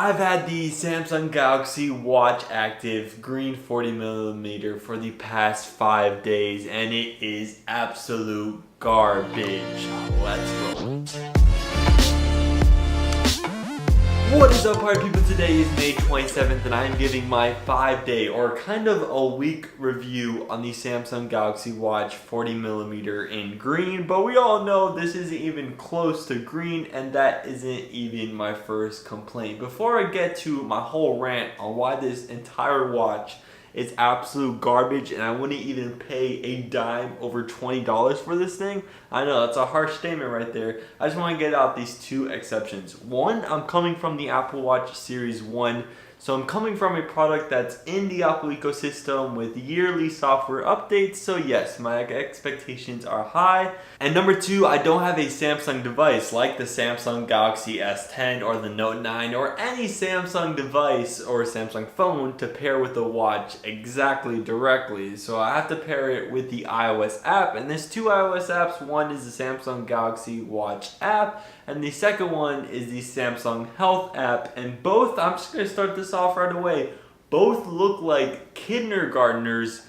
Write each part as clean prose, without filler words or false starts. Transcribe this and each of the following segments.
I've had the Samsung Galaxy Watch Active green 40mm for the past 5 days and it is absolute garbage. Let's roll. What is up, party people? Today is May 27th and I am giving my 5-day or kind of a week review on the Samsung Galaxy Watch 40mm in green, but we all know this isn't even close to green and that isn't even my first complaint. Before I get to my whole rant on why this entire watch is absolute garbage and I wouldn't even pay a dime over $20 for this thing, I know that's a harsh statement right there. I just want to get out these two exceptions. One, I'm coming from the Apple Watch Series 1, so I'm coming from a product that's in the Apple ecosystem with yearly software updates, so yes, my expectations are high. And number two, I don't have a Samsung device like the Samsung Galaxy S10 or the Note 9 or any Samsung device or Samsung phone to pair with the watch exactly directly. So I have to pair it with the iOS app, and there's two iOS apps. One is the Samsung Galaxy Watch app, and the second one is the Samsung Health app, and both, I'm just going to start this off right away, both look like kindergartners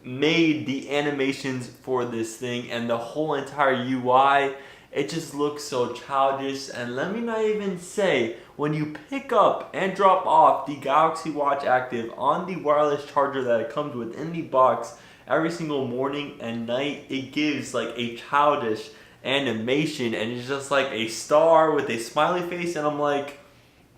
made the animations for this thing, and the whole entire UI, it just looks so childish. And let me not even say, when you pick up and drop off the Galaxy Watch Active on the wireless charger that it comes with in the box every single morning and night, it gives like a childish animation, and it's just like a star with a smiley face, and I'm like,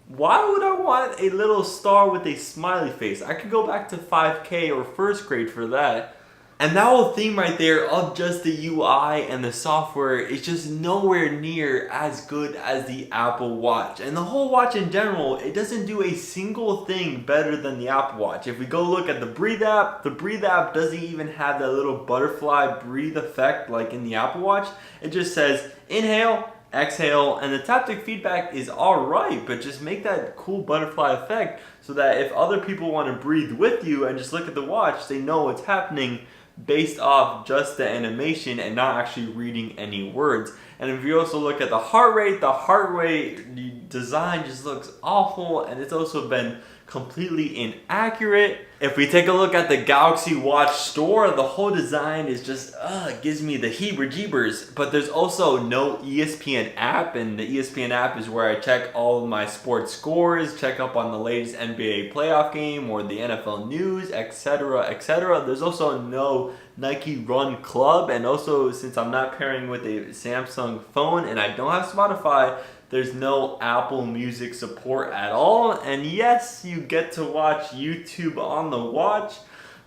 why would I want a little star with a smiley face? I could go back to 5K or first grade for that. And that whole theme right there of just the UI and the software is just nowhere near as good as the Apple Watch. And the whole watch in general, it doesn't do a single thing better than the Apple Watch. If we go look at the Breathe app, the Breathe app doesn't even have that little butterfly breathe effect like in the Apple Watch. It just says inhale, exhale, and the taptic feedback is alright, but just make that cool butterfly effect so that if other people want to breathe with you and just look at the watch, they know what's happening based off just the animation and not actually reading any words. And if you also look at the heart rate design just looks awful, and it's also been completely inaccurate. If we take a look at the Galaxy Watch store, the whole design is just, gives me the heebie-jeebers. But there's also no ESPN app, and the ESPN app is where I check all of my sports scores, check up on the latest NBA playoff game or the NFL news, etc., etc. There's also no Nike Run Club, and also since I'm not pairing with a Samsung phone and I don't have Spotify, there's no Apple Music support at all. And yes, you get to watch YouTube on the watch,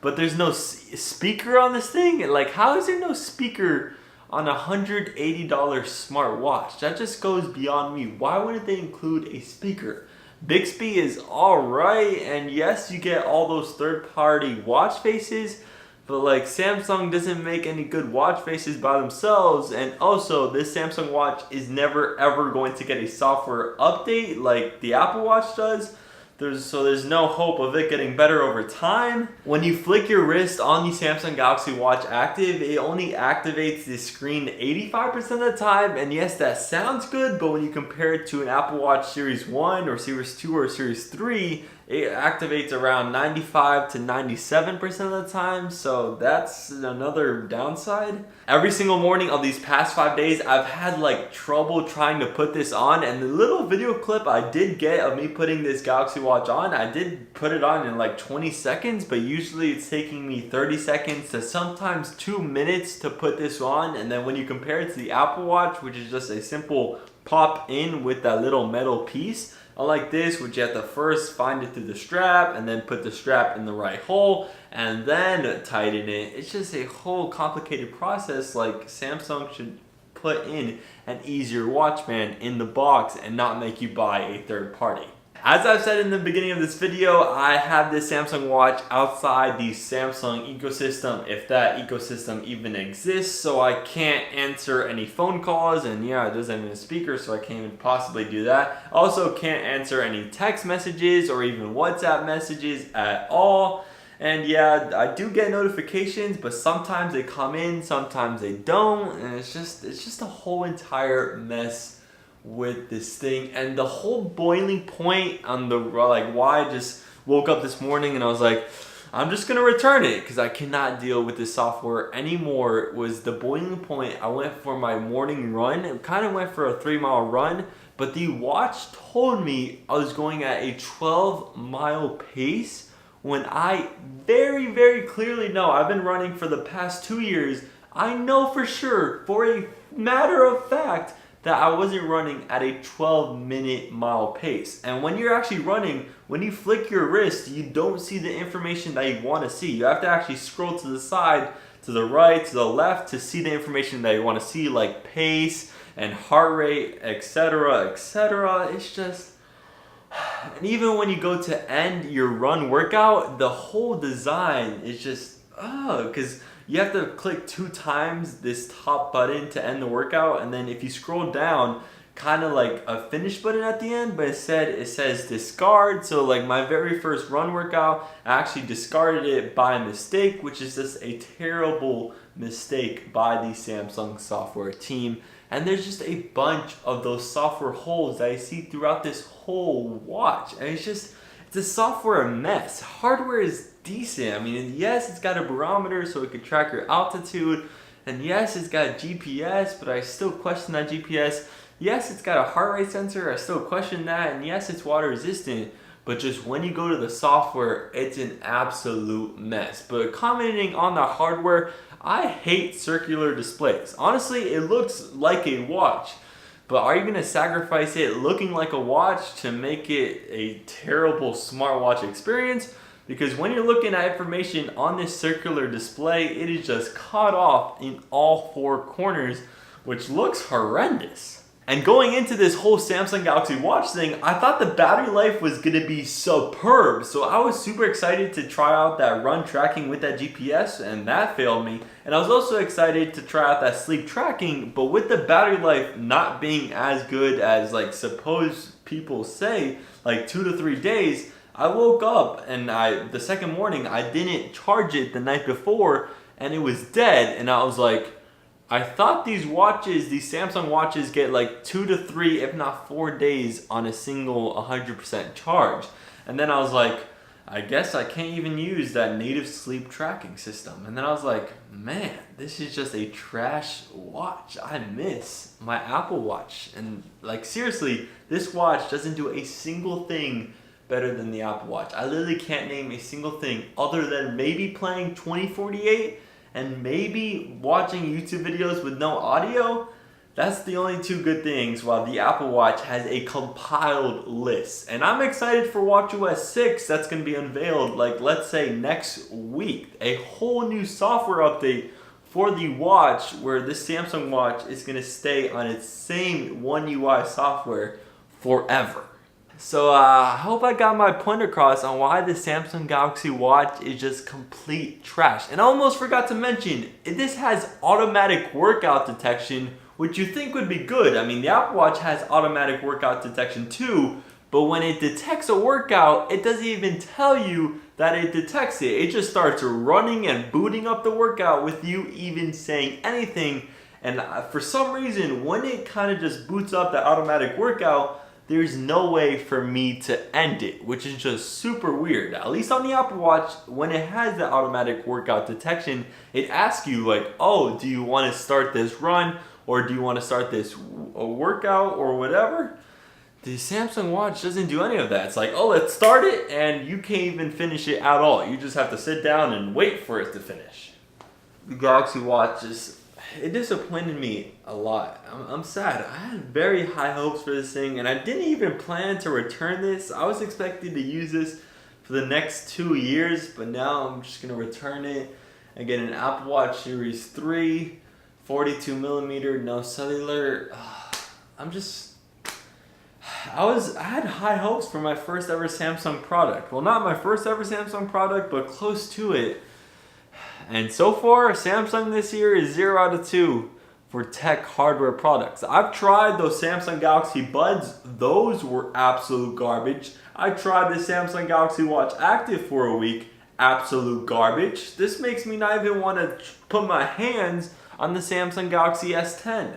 but there's no speaker on this thing. Like, how is there no speaker on a $180 smartwatch? That just goes beyond me. Why wouldn't they include a speaker? Bixby is alright, and yes, you get all those third-party watch faces, but like, Samsung doesn't make any good watch faces by themselves, and also this Samsung watch is never ever going to get a software update like the Apple Watch does. So there's no hope of it getting better over time. When you flick your wrist on the Samsung Galaxy Watch Active, it only activates the screen 85% of the time, and yes, that sounds good, but when you compare it to an Apple Watch Series 1 or Series 2 or Series 3, it activates around 95 to 97% of the time, so that's another downside. Every single morning of these past 5 days, I've had like trouble trying to put this on, and the little video clip I did get of me putting this Galaxy Watch on, I did put it on in like 20 seconds, but usually it's taking me 30 seconds to sometimes 2 minutes to put this on. And then when you compare it to the Apple Watch, which is just a simple pop in with that little metal piece, unlike this, which you have to first find it through the strap and then put the strap in the right hole and then tighten it. It's just a whole complicated process. Like, Samsung should put in an easier watch band in the box and not make you buy a third party. As I've said in the beginning of this video, I have this Samsung watch outside the Samsung ecosystem, if that ecosystem even exists, so I can't answer any phone calls, and yeah, it doesn't have a speaker, so I can't even possibly do that. I also can't answer any text messages or even WhatsApp messages at all. And yeah, I do get notifications, but sometimes they come in, sometimes they don't, and it's just a whole entire mess with this thing, and the whole boiling point on the like why I just woke up this morning and I was like, I'm just gonna return it because I cannot deal with this software anymore. Was the boiling point. I went for my morning run. It kind of went for a 3-mile run, but the watch told me I was going at a 12-mile pace when I very, very clearly know I've been running for the past 2 years. I know for sure, for a matter of fact, that I wasn't running at a 12-mile pace. And when you're actually running, when you flick your wrist, you don't see the information that you want to see. You have to actually scroll to the side, to the right, to the left to see the information that you want to see, like pace and heart rate, etc., etc. It's just... And even when you go to end your run workout, the whole design is just... because you have to click 2 times this top button to end the workout, and then if you scroll down, kind of like a finish button at the end, but it says discard. So like my very first run workout, I actually discarded it by mistake, which is just a terrible mistake by the Samsung software team. And there's just a bunch of those software holes that I see throughout this whole watch, and it's a software mess. Hardware is decent. I mean, yes, it's got a barometer so it can track your altitude, and yes, it's got GPS, but I still question that GPS. Yes, it's got a heart rate sensor, I still question that, and yes, it's water resistant, but just when you go to the software, it's an absolute mess. But commenting on the hardware, I hate circular displays. Honestly, it looks like a watch, but are you going to sacrifice it looking like a watch to make it a terrible smartwatch experience? Because when you're looking at information on this circular display, it is just cut off in all 4 corners, which looks horrendous. And going into this whole Samsung Galaxy Watch thing, I thought the battery life was going to be superb. So I was super excited to try out that run tracking with that GPS, and that failed me. And I was also excited to try out that sleep tracking, but with the battery life not being as good as like supposed people say, like 2 to 3 days, I woke up and the second morning I didn't charge it the night before and it was dead, and I was like, I thought these Samsung watches get like 2 to 3, if not 4 days on a single 100% charge. And then I was like, I guess I can't even use that native sleep tracking system. And then I was like, man, this is just a trash watch. I miss my Apple Watch. And like seriously, this watch doesn't do a single thing better than the Apple Watch. I literally can't name a single thing other than maybe playing 2048 and maybe watching YouTube videos with no audio. That's the only 2 good things, while the Apple Watch has a compiled list. And I'm excited for watchOS 6 that's going to be unveiled, like let's say next week. A whole new software update for the watch where this Samsung watch is going to stay on its same One UI software forever. So I hope I got my point across on why the Samsung Galaxy Watch is just complete trash. And I almost forgot to mention, this has automatic workout detection, which you think would be good. I mean, the Apple Watch has automatic workout detection too, but when it detects a workout, it doesn't even tell you that it detects it. It just starts running and booting up the workout with you even saying anything. And for some reason, when it kind of just boots up the automatic workout, there's no way for me to end it, which is just super weird. At least on the Apple Watch, when it has the automatic workout detection, it asks you like, oh, do you want to start this run? Or do you want to start this workout or whatever? The Samsung Watch doesn't do any of that. It's like, oh, let's start it, and you can't even finish it at all. You just have to sit down and wait for it to finish. The Galaxy Watch it disappointed me a lot. I'm sad. I had very high hopes for this thing, and I didn't even plan to return this. I was expecting to use this for the next 2 years, but now I'm just going to return it and get an Apple Watch Series 3, 42mm, no cellular. I had high hopes for my first ever Samsung product. Well, not my first ever Samsung product, but close to it. And so far, Samsung this year is 0 out of 2 for tech hardware products. I've tried those Samsung Galaxy Buds. Those were absolute garbage. I tried the Samsung Galaxy Watch Active for a week. Absolute garbage. This makes me not even want to put my hands on the Samsung Galaxy S10.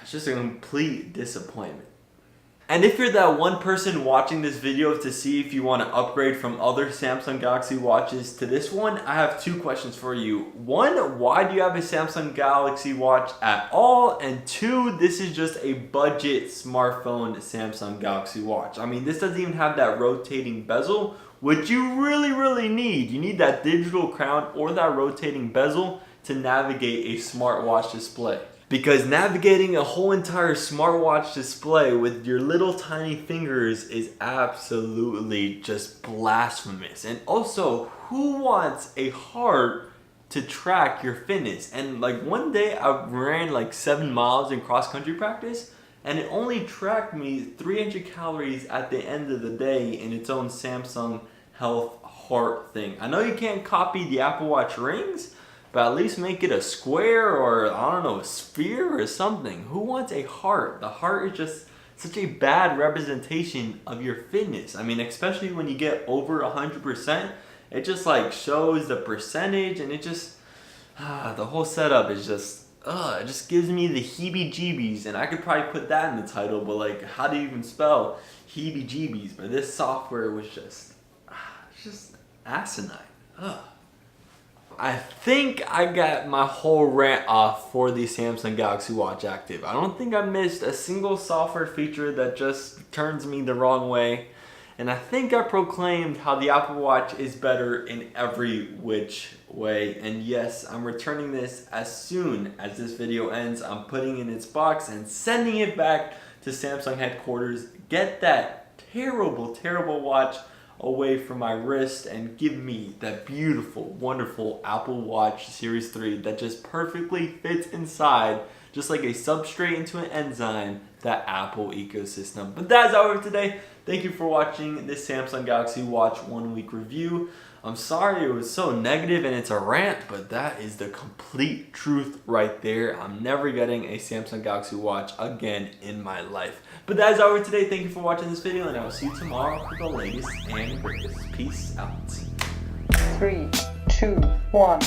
it's just a complete disappointment. And if you're that one person watching this video to see if you want to upgrade from other Samsung Galaxy watches to this one, I have two questions for you. One, why do you have a Samsung Galaxy watch at all? And two, this is just a budget smartphone Samsung Galaxy watch. I mean, this doesn't even have that rotating bezel, which you really need. You need that digital crown or that rotating bezel to navigate a smartwatch display. Because navigating a whole entire smartwatch display with your little tiny fingers is absolutely just blasphemous. And also, who wants a heart to track your fitness? And like one day I ran like 7 miles in cross-country practice, and it only tracked me 300 calories at the end of the day in its own Samsung Health Heart thing. I know you can't copy the Apple Watch rings, but at least make it a square or, I don't know, a sphere or something. Who wants a heart? The heart is just such a bad representation of your fitness. I mean, especially when you get over 100%, it just like shows the percentage, and it just, the whole setup is just, it just gives me the heebie-jeebies. And I could probably put that in the title, but like, how do you even spell heebie-jeebies? But this software was just, it's just asinine. I think I got my whole rant off for the Samsung Galaxy Watch Active. I don't think I missed a single software feature that just turns me the wrong way. And I think I proclaimed how the Apple Watch is better in every which way. And yes, I'm returning this as soon as this video ends. I'm putting it in its box and sending it back to Samsung headquarters. Get that terrible watch away from my wrist and give me that beautiful, wonderful Apple Watch Series 3 that just perfectly fits inside, just like a substrate into an enzyme, that Apple ecosystem. But that's all for today. Thank you for watching this Samsung Galaxy Watch 1 week review. I'm sorry it was so negative and it's a rant, but that is the complete truth right there. I'm never getting a Samsung Galaxy Watch again in my life. But that is all for today. Thank you for watching this video, and I will see you tomorrow for the latest and greatest. Peace out. 3, 2, 1.